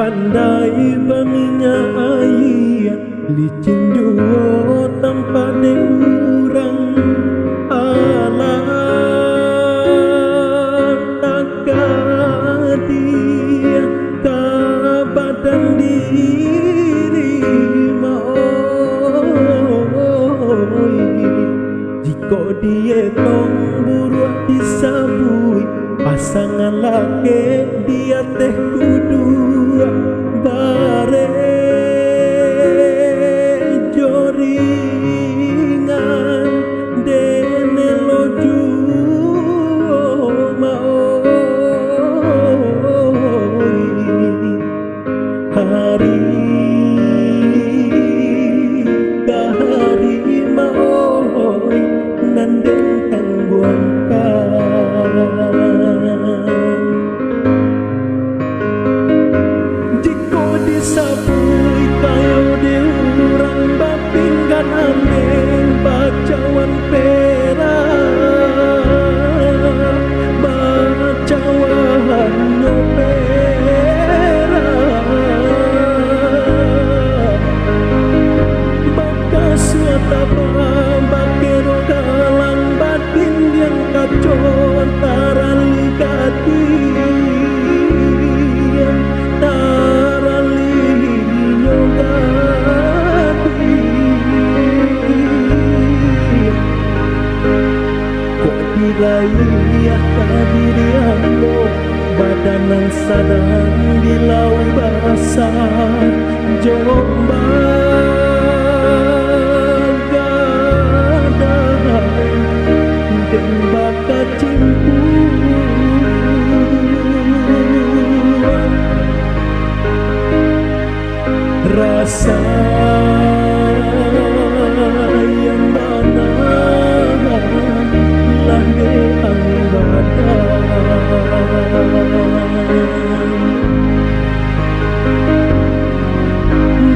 pandai baminya ayah licin juo tanpa de urang alat dia ke badan diri maoi jika dia tong buruak disabui pasangan laki dia teh kudu bare joringan dene loju maoi hari ke hari maoi nandeng jiko disabui kayo de urang bapinggan andeng bacawan pera bacawan nyopera bakas suataba bakero galang batin yang kacon tarali katian tarali nyogati kok dirayah kadirianmu badanan sadang dilawi basah jombang dan bakat cimpuan rasa yang mana lahde anggadan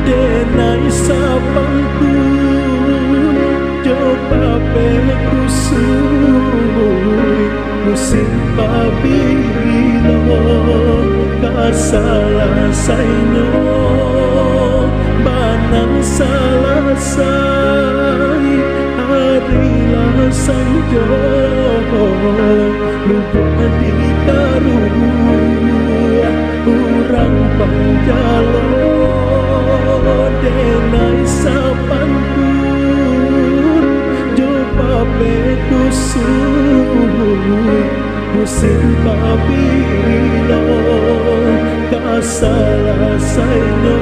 denai sapangkun coba kusui musim pabilo kasalah saino banang salah sai harilah sanjo lupa di karua urang panjalo denai sapangkun jopa kusui musim pabilo kasalah saino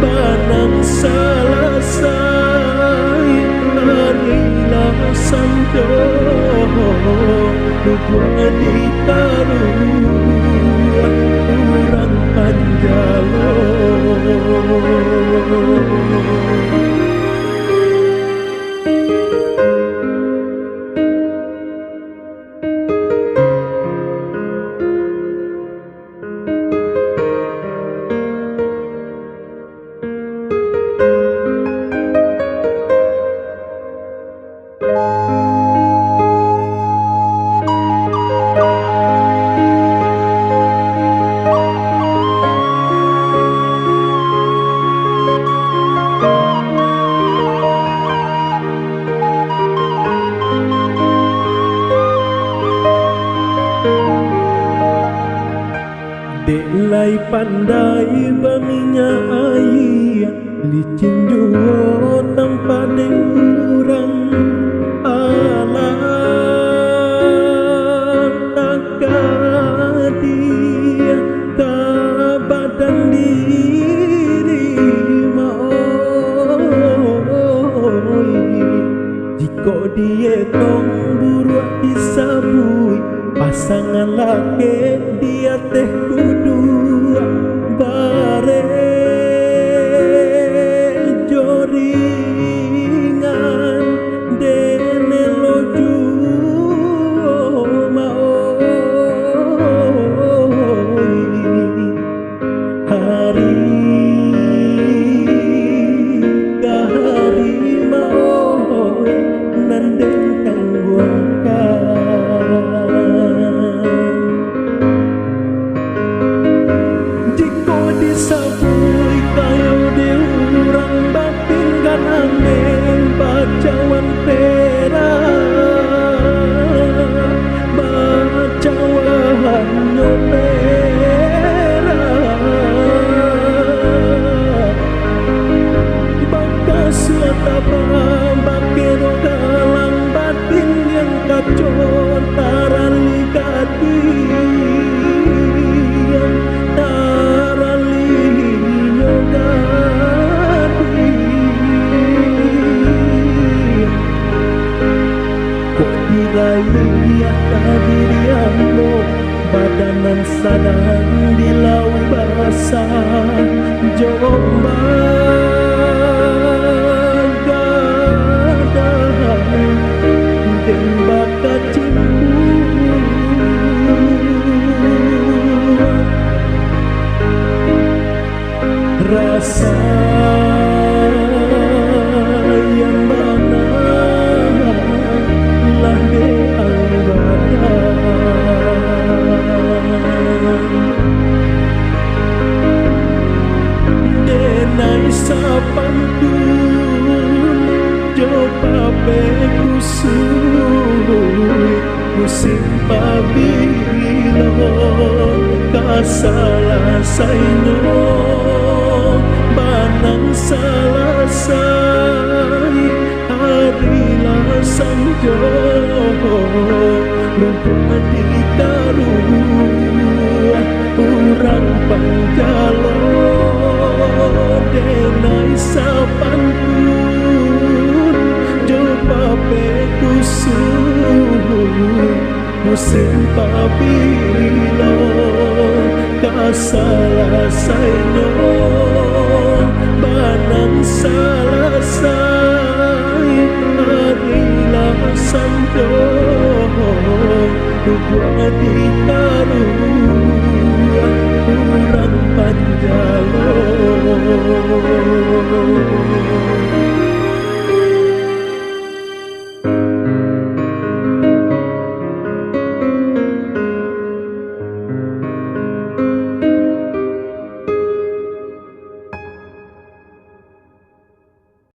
banang salah sai harilah sanjo lupa di karua urang panjalo delai pandai baminya ayah licin juo tanpa de urang alat dia ke badan diri maoi jika dia tong buruak disabui pasangan laki dia teh kudu bare joringan dene loju maoi hari ke hari maoi nandeng Raya kadiriamo badanan sadang dilawi basah Jombang gadahan dan bakat cimpuan rasa yang mana lah denai sapantun coba bekusui musim pabilo kasalah saino banang salah sai harilah sanjo lupa ditaruh urang panjalo denai sapantun coba bekusui musim pabilo kasalah saino banang salah sai harilah sanjo lupa